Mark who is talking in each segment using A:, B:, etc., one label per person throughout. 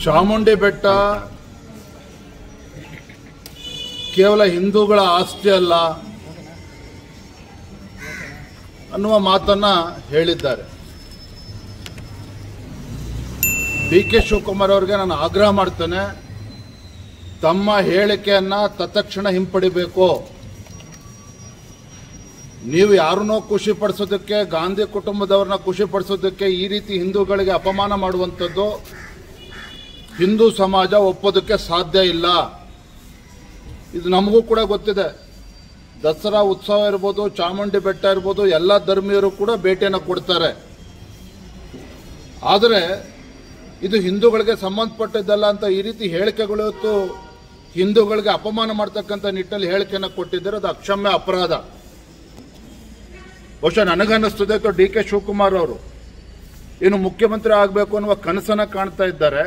A: ಚಾಮುಂಡಿ ಬೆಟ್ಟ ಕೇವಲ ಹಿಂದೂಗಳ ಆಸ್ತಿ ಅಲ್ಲ ಅನ್ನುವ ಮಾತನ್ನ ಹೇಳಿದ್ದಾರೆ. ಡಿ.ಕೆ. ಶಿವಕುಮಾರ್ ಅವರಿಗೆ ನಾನು ಆಗ್ರಹ ಮಾಡ್ತೇನೆ, ತಮ್ಮ ಹೇಳಿಕೆಯನ್ನ ತತ್ಕ್ಷಣ ಹಿಂಪಡಿಬೇಕು. ನೀವು ಯಾರನ್ನೋ ಖುಷಿ ಪಡಿಸೋದಕ್ಕೆ, ಗಾಂಧಿ ಕುಟುಂಬದವ್ರನ್ನ ಖುಷಿ ಪಡಿಸೋದಕ್ಕೆ ಈ ರೀತಿ ಹಿಂದೂಗಳಿಗೆ ಅಪಮಾನ ಮಾಡುವಂಥದ್ದು ಹಿಂದೂ ಸಮಾಜ ಒಪ್ಪೋದಕ್ಕೆ ಸಾಧ್ಯ ಇಲ್ಲ. ಇದು ನಮಗೂ ಕೂಡ ಗೊತ್ತಿದೆ. ದಸರಾ ಉತ್ಸವ ಇರ್ಬೋದು, ಚಾಮುಂಡಿ ಬೆಟ್ಟ ಇರ್ಬೋದು, ಎಲ್ಲ ಧರ್ಮೀಯರು ಕೂಡ ಭೇಟಿಯನ್ನು ಕೊಡ್ತಾರೆ. ಆದರೆ ಇದು ಹಿಂದೂಗಳಿಗೆ ಸಂಬಂಧಪಟ್ಟಿದ್ದಲ್ಲ ಅಂತ ಈ ರೀತಿ ಹೇಳಿಕೆಗಳು ಇವತ್ತು ಹಿಂದೂಗಳಿಗೆ ಅಪಮಾನ ಮಾಡ್ತಕ್ಕಂಥ ನಿಟ್ಟಲ್ಲಿ ಹೇಳಿಕೆಯನ್ನು ಕೊಟ್ಟಿದ್ದಾರೆ. ಅದು ಅಕ್ಷಮ್ಯ ಅಪರಾಧ. ಬಹುಶಃ ನನಗನ್ನಿಸ್ತದೆ ಡಿ.ಕೆ. ಶಿವಕುಮಾರ್ ಅವರು ಇನ್ನು ಮುಖ್ಯಮಂತ್ರಿ ಆಗಬೇಕು ಅನ್ನುವ ಕನಸನ್ನ ಕಾಣ್ತಾ ಇದ್ದಾರೆ.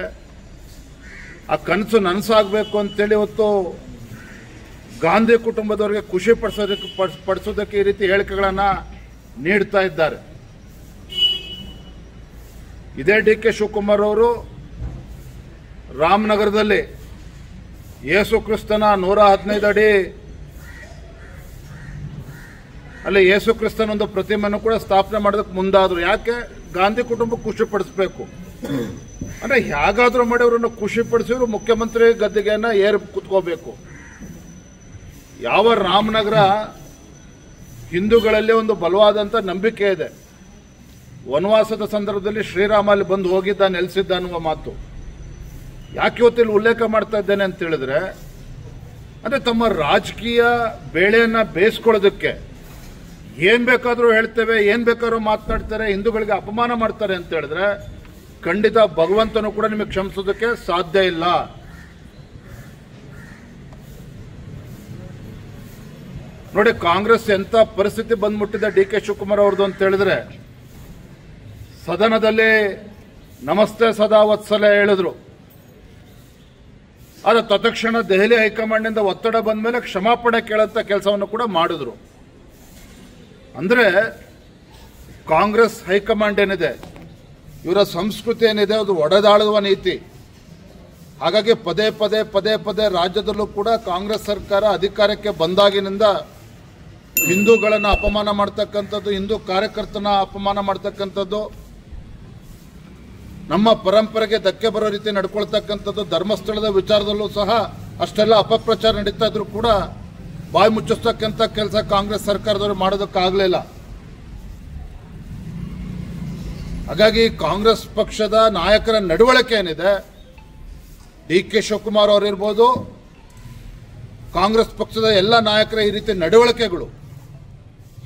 A: ಆ ಕನಸು ನನಸಾಗಬೇಕು ಅಂತೇಳಿ ಇವತ್ತು ಗಾಂಧಿ ಕುಟುಂಬದವರಿಗೆ ಖುಷಿ ಪಡಿಸೋದಕ್ಕೆ ಈ ರೀತಿ ಹೇಳಿಕೆಗಳನ್ನು ನೀಡ್ತಾ ಇದ್ದಾರೆ. ಇದೇ ಡಿ.ಕೆ. ಶಿವಕುಮಾರ್ ಅವರು ರಾಮನಗರದಲ್ಲಿ ಯೇಸು ಕ್ರಿಸ್ತನ 115 ಅಡಿ ಅಲ್ಲಿ ಯೇಸು ಕ್ರಿಸ್ತನ ಒಂದು ಪ್ರತಿಮೆಯನ್ನು ಕೂಡ ಸ್ಥಾಪನೆ ಮಾಡೋದಕ್ಕೆ ಮುಂದಾದ್ರು. ಯಾಕೆ? ಗಾಂಧಿ ಕುಟುಂಬ ಖುಷಿ ಪಡಿಸಬೇಕು ಅಂದ್ರೆ ಹೇಗಾದ್ರೂ ಮಾಡಿ ಅವರನ್ನು ಖುಷಿ ಪಡಿಸಿದ್ರು ಮುಖ್ಯಮಂತ್ರಿ ಗದ್ದಿಗೆಯನ್ನ ಏರ್ ಕುತ್ಕೋಬೇಕು. ಯಾವ ರಾಮನಗರ ಹಿಂದೂಗಳಲ್ಲಿ ಒಂದು ಬಲವಾದಂತ ನಂಬಿಕೆ ಇದೆ. ವನವಾಸದ ಸಂದರ್ಭದಲ್ಲಿ ಶ್ರೀರಾಮ ಅಲ್ಲಿ ಬಂದು ಹೋಗಿದ್ದ, ನೆಲೆಸಿದ್ದ ಅನ್ನುವ ಮಾತು ಯಾಕೆ ಇವತ್ತಿಲ್ಲಿ ಉಲ್ಲೇಖ ಮಾಡ್ತಾ ಇದ್ದೇನೆ ಅಂತ ಹೇಳಿದ್ರೆ, ಅಂದ್ರೆ ತಮ್ಮ ರಾಜಕೀಯ ಬೇಳೆಯನ್ನ ಬೇಯಿಸ್ಕೊಳ್ಳೋದಕ್ಕೆ ಏನ್ ಬೇಕಾದ್ರೂ ಹೇಳ್ತೇವೆ, ಏನ್ ಬೇಕಾದ್ರೂ ಮಾತನಾಡ್ತಾರೆ, ಹಿಂದೂಗಳಿಗೆ ಅಪಮಾನ ಮಾಡ್ತಾರೆ ಅಂತ ಹೇಳಿದ್ರೆ ಖಂಡಿತ ಭಗವಂತನು ಕೂಡ ನಿಮಗೆ ಕ್ಷಮಿಸೋದಕ್ಕೆ ಸಾಧ್ಯ ಇಲ್ಲ. ನೋಡಿ, ಕಾಂಗ್ರೆಸ್ ಎಂತ ಪರಿಸ್ಥಿತಿ ಬಂದ್ಬಿಟ್ಟಿದೆ ಡಿ.ಕೆ. ಶಿವಕುಮಾರ್ ಅವ್ರದ್ದು ಅಂತ ಹೇಳಿದ್ರೆ, ಸದನದಲ್ಲಿ ನಮಸ್ತೆ ಸದಾ ವತ್ಸಲ ಹೇಳಿದ್ರು. ಆದ್ರೆ ತತ್ಕ್ಷಣ ದೆಹಲಿ ಹೈಕಮಾಂಡ್ ನಿಂದ ಒತ್ತಡ ಬಂದ ಮೇಲೆ ಕ್ಷಮಾಪಣೆ ಕೇಳಂತ ಕೆಲಸವನ್ನು ಕೂಡ ಮಾಡಿದ್ರು. ಅಂದ್ರೆ ಕಾಂಗ್ರೆಸ್ ಹೈಕಮಾಂಡ್ ಏನಿದೆ, ಇವರ ಸಂಸ್ಕೃತಿ ಏನಿದೆ, ಅದು ಒಡೆದಾಳುವ ನೀತಿ. ಹಾಗಾಗಿ ಪದೇ ಪದೇ ಪದೇ ಪದೇ ರಾಜ್ಯದಲ್ಲೂ ಕೂಡ ಕಾಂಗ್ರೆಸ್ ಸರ್ಕಾರ ಅಧಿಕಾರಕ್ಕೆ ಬಂದಾಗಿನಿಂದ ಹಿಂದೂಗಳನ್ನು ಅಪಮಾನ ಮಾಡ್ತಕ್ಕಂಥದ್ದು, ಹಿಂದೂ ಕಾರ್ಯಕರ್ತನ ಅಪಮಾನ ಮಾಡ್ತಕ್ಕಂಥದ್ದು, ನಮ್ಮ ಪರಂಪರೆಗೆ ಧಕ್ಕೆ ಬರೋ ರೀತಿ ನಡ್ಕೊಳ್ತಕ್ಕಂಥದ್ದು, ಧರ್ಮಸ್ಥಳದ ವಿಚಾರದಲ್ಲೂ ಸಹ ಅಷ್ಟೆಲ್ಲ ಅಪಪ್ರಚಾರ ನಡೀತಾ ಇದ್ರು ಕೂಡ ಬಾಯಿ ಮುಚ್ಚಿಸ್ತಕ್ಕಂಥ ಕೆಲಸ ಕಾಂಗ್ರೆಸ್ ಸರ್ಕಾರದವರು ಮಾಡೋದಕ್ಕಾಗಲಿಲ್ಲ. ಹಾಗಾಗಿ ಕಾಂಗ್ರೆಸ್ ಪಕ್ಷದ ನಾಯಕರ ನಡವಳಿಕೆ ಏನಿದೆ, ಡಿ.ಕೆ. ಶಿವಕುಮಾರ್ ಅವರಿರ್ಬೋದು, ಕಾಂಗ್ರೆಸ್ ಪಕ್ಷದ ಎಲ್ಲ ನಾಯಕರ ಈ ರೀತಿ ನಡವಳಿಕೆಗಳು,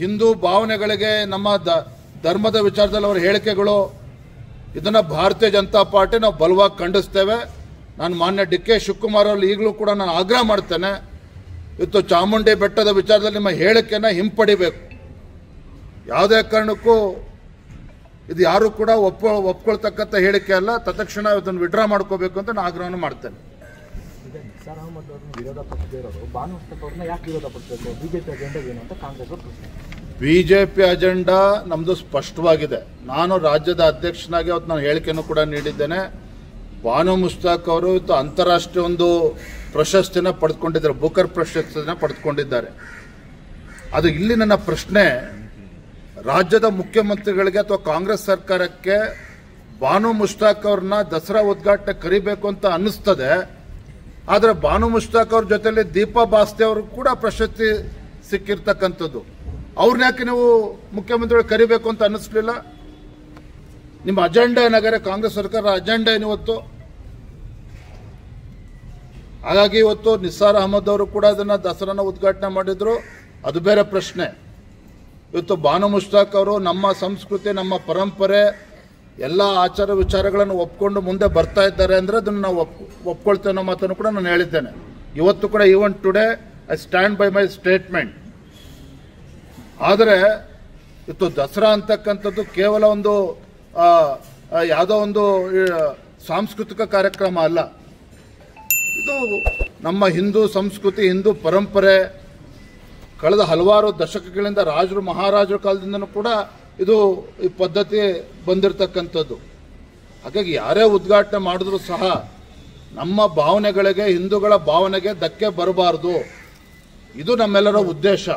A: ಹಿಂದೂ ಭಾವನೆಗಳಿಗೆ, ನಮ್ಮ ಧರ್ಮದ ವಿಚಾರದಲ್ಲಿ ಅವರ ಹೇಳಿಕೆಗಳು, ಇದನ್ನ ಭಾರತೀಯ ಜನತಾ ಪಾರ್ಟಿ ನಾವು ಬಲವಾಗಿ ಖಂಡಿಸ್ತೇವೆ. ನಾನು ಮಾನ್ಯ ಡಿ.ಕೆ. ಶಿವಕುಮಾರ್ ಅವರು ಈಗಲೂ ಕೂಡ ನಾನು ಆಗ್ರಹ ಮಾಡ್ತೇನೆ, ಇವತ್ತು ಚಾಮುಂಡಿ ಬೆಟ್ಟದ ವಿಚಾರದಲ್ಲಿ ನಿಮ್ಮ ಹೇಳಿಕೆಯನ್ನು ಹಿಂಪಡಿಬೇಕು. ಯಾವುದೇ ಕಾರಣಕ್ಕೂ ಇದು ಯಾರು ಕೂಡ ಒಪ್ಕೊಳ್ತಕ್ಕಂಥ ಹೇಳಿಕೆ ಅಲ್ಲ. ತತ್ಕ್ಷಣ ಇದನ್ನು ವಿಡ್ರಾ ಮಾಡ್ಕೋಬೇಕು ಅಂತ ನಾನು ಆಗ್ರಹವನ್ನು ಮಾಡ್ತೇನೆ. ಬಿಜೆಪಿ ಅಜೆಂಡಾ ನಮ್ದು ಸ್ಪಷ್ಟವಾಗಿದೆ. ನಾನು ರಾಜ್ಯದ ಅಧ್ಯಕ್ಷನಾಗಿ ಅವತ್ತು ನಾನು ಹೇಳಿಕೆಯನ್ನು ಕೂಡ ನೀಡಿದ್ದೇನೆ. ಬಾನು ಮುಸ್ತಾಕ್ ಅವರು ಇವತ್ತು ಅಂತಾರಾಷ್ಟ್ರೀಯ ಒಂದು ಪ್ರಶಸ್ತಿನ ಪಡೆದುಕೊಂಡಿದ್ದಾರೆ, ಬುಕರ್ ಪ್ರಶಸ್ತಿನ ಪಡೆದುಕೊಂಡಿದ್ದಾರೆ. ಅದು ಇಲ್ಲಿ ನನ್ನ ಪ್ರಶ್ನೆ, ರಾಜ್ಯದ ಮುಖ್ಯಮಂತ್ರಿಗಳಿಗೆ ಅಥವಾ ಕಾಂಗ್ರೆಸ್ ಸರ್ಕಾರಕ್ಕೆ ಬಾನು ಮುಸ್ತಾಕ್ ಅವ್ರನ್ನ ದಸರಾ ಉದ್ಘಾಟನೆ ಕರಿಬೇಕು ಅಂತ ಅನ್ನಿಸ್ತದೆ. ಆದರೆ ಬಾನು ಮುಸ್ತಾಕ್ ಅವ್ರ ಜೊತೆಲಿ ದೀಪಾ ಬಾಸ್ತೆ ಅವರು ಕೂಡ ಪ್ರಶಸ್ತಿ ಸಿಕ್ಕಿರ್ತಕ್ಕಂಥದ್ದು. ಅವ್ರನ್ನ ಯಾಕೆ ನೀವು ಮುಖ್ಯಮಂತ್ರಿಗಳು ಕರಿಬೇಕು ಅಂತ ಅನ್ನಿಸ್ಲಿಲ್ಲ? ನಿಮ್ಮ ಅಜೆಂಡಾ ಏನಾದರೆ, ಕಾಂಗ್ರೆಸ್ ಸರ್ಕಾರ ಅಜೆಂಡಾ ಏನಿವತ್ತು? ಹಾಗಾಗಿ ಇವತ್ತು ನಿಸಾರ್ ಅಹಮದ್ ಅವರು ಕೂಡ ಅದನ್ನ ದಸರಾನ ಉದ್ಘಾಟನೆ ಮಾಡಿದ್ರು, ಅದು ಬೇರೆ ಪ್ರಶ್ನೆ. ಇವತ್ತು ಬಾನು ಮುಸ್ತಾಕ್ ಅವರು ನಮ್ಮ ಸಂಸ್ಕೃತಿ, ನಮ್ಮ ಪರಂಪರೆ, ಎಲ್ಲ ಆಚಾರ ವಿಚಾರಗಳನ್ನು ಒಪ್ಕೊಂಡು ಮುಂದೆ ಬರ್ತಾ ಇದ್ದಾರೆ ಅಂದ್ರೆ ಅದನ್ನು ನಾವು ಒಪ್ಕೊಳ್ತೇವೆ ಅನ್ನೋ ಮಾತನ್ನು ಕೂಡ ನಾನು ಹೇಳಿದ್ದೇನೆ. ಇವತ್ತು ಕೂಡ even today I stand by my statement. ಆದರೆ ಇವತ್ತು ದಸರಾ ಅಂತಕ್ಕಂಥದ್ದು ಕೇವಲ ಒಂದು ಯಾವುದೋ ಒಂದು ಸಾಂಸ್ಕೃತಿಕ ಕಾರ್ಯಕ್ರಮ ಅಲ್ಲ. ಇದು ನಮ್ಮ ಹಿಂದೂ ಸಂಸ್ಕೃತಿ, ಹಿಂದೂ ಪರಂಪರೆ, ಕಳೆದ ಹಲವಾರು ದಶಕಗಳಿಂದ ರಾಜರು ಮಹಾರಾಜರ ಕಾಲದಿಂದನೂ ಕೂಡ ಇದು ಈ ಪದ್ಧತಿ ಬಂದಿರತಕ್ಕಂಥದ್ದು. ಹಾಗಾಗಿ ಯಾರೇ ಉದ್ಘಾಟನೆ ಮಾಡಿದ್ರು ಸಹ ನಮ್ಮ ಭಾವನೆಗಳಿಗೆ, ಹಿಂದೂಗಳ ಭಾವನೆಗೆ ಧಕ್ಕೆ ಬರಬಾರ್ದು. ಇದು ನಮ್ಮೆಲ್ಲರ ಉದ್ದೇಶ.